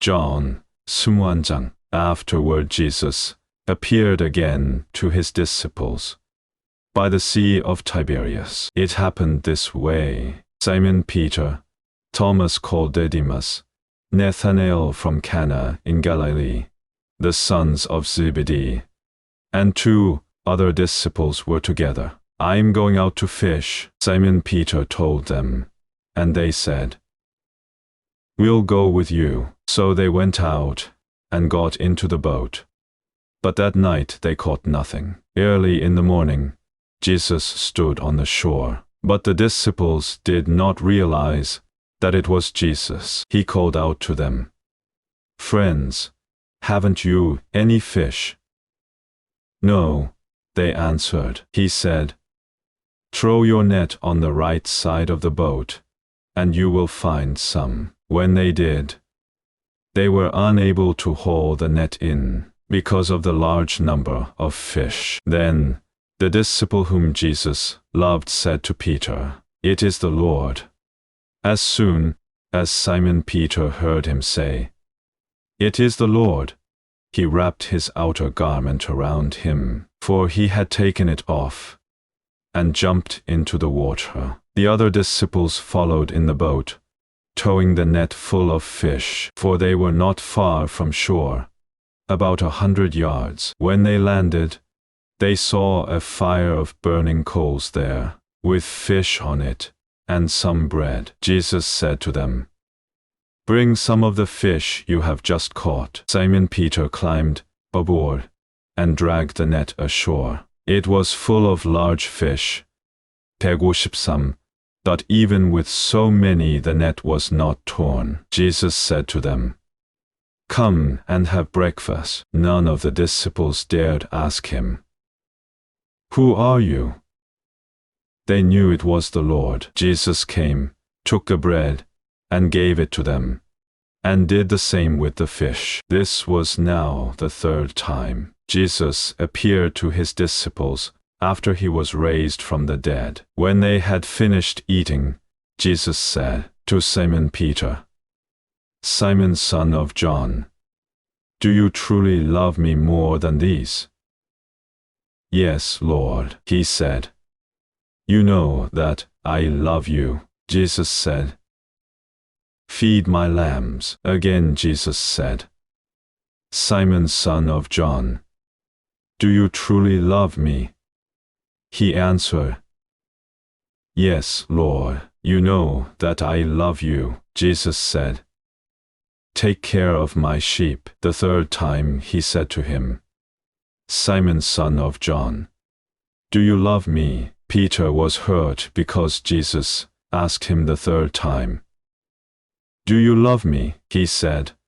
John 21장. Afterward Jesus appeared again to his disciples by the Sea of Tiberias. It happened this way. Simon Peter, Thomas called Didymus, Nathanael from Cana in Galilee, the sons of Zebedee, and 2 other disciples were together. "I'm going out to fish," Simon Peter told them, and they said, "We'll go with you." So they went out and got into the boat. But that night they caught nothing. Early in the morning, Jesus stood on the shore, but the disciples did not realize that it was Jesus. He called out to them, "Friends, haven't you any fish?" "No," they answered. He said, "Throw your net on the right side of the boat, and you will find some." When they did, they were unable to haul the net in because of the large number of fish. Then the disciple whom Jesus loved said to Peter, "It is the Lord." As soon as Simon Peter heard him say, "It is the Lord," he wrapped his outer garment around him, for he had taken it off, and jumped into the water. The other disciples followed in the boat, towing the net full of fish, for they were not far from shore, about 100 yards. When they landed, they saw a fire of burning coals there, with fish on it, and some bread. Jesus said to them, "Bring some of the fish you have just caught." Simon Peter climbed aboard and dragged the net ashore. It was full of large fish, 153, but even with so many the net was not torn. Jesus said to them, "Come and have breakfast." None of the disciples dared ask him, "Who are you?" They knew it was the Lord. Jesus came, took the bread, and gave it to them, and did the same with the fish. This was now the 3rd time Jesus appeared to his disciples after he was raised from the dead. When they had finished eating, Jesus said to Simon Peter, "Simon, son of John, do you truly love me more than these?" "Yes, Lord," he said. "You know that I love you." Jesus said, "Feed my lambs." Again Jesus said, "Simon, son of John, do you truly love me?" He answered, "Yes, Lord, you know that I love you." Jesus said, "Take care of my sheep." The 3rd time he said to him, "Simon, son of John, do you love me?" Peter was hurt because Jesus asked him the 3rd time, "Do you love me?" He said,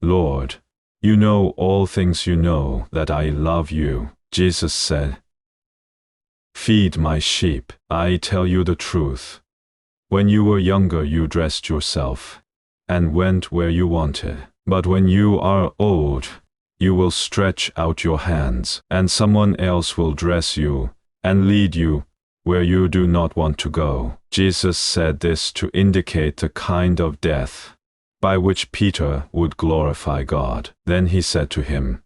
"Lord, you know all things, you know that I love you." Jesus said, "Feed my sheep. I tell you the truth. When you were younger you dressed yourself, and went where you wanted. But when you are old, you will stretch out your hands, and someone else will dress you, and lead you where you do not want to go." Jesus said this to indicate the kind of death by which Peter would glorify God. Then he said to him,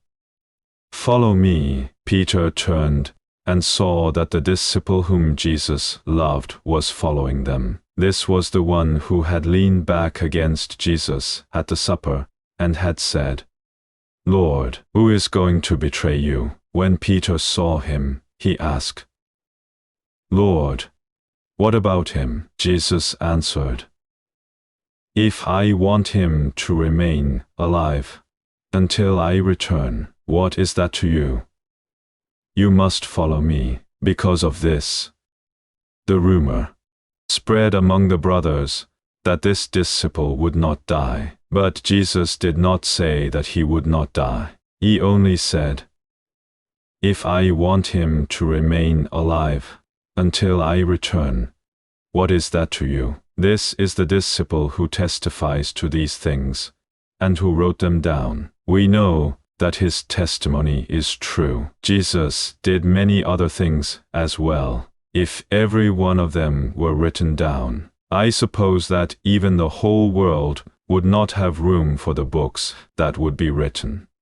"Follow me." Peter turned and saw that the disciple whom Jesus loved was following them. This was the one who had leaned back against Jesus at the supper and had said, "Lord, who is going to betray you?" When Peter saw him, he asked, "Lord, what about him?" Jesus answered, "If I want him to remain alive until I return, what is that to you? You must follow me." Because of this, the rumor spread among the brothers that this disciple would not die. But Jesus did not say that he would not die. He only said, "If I want him to remain alive until I return, what is that to you?" This is the disciple who testifies to these things, and who wrote them down. We know that his testimony is true. Jesus did many other things as well. If every one of them were written down, I suppose that even the whole world would not have room for the books that would be written.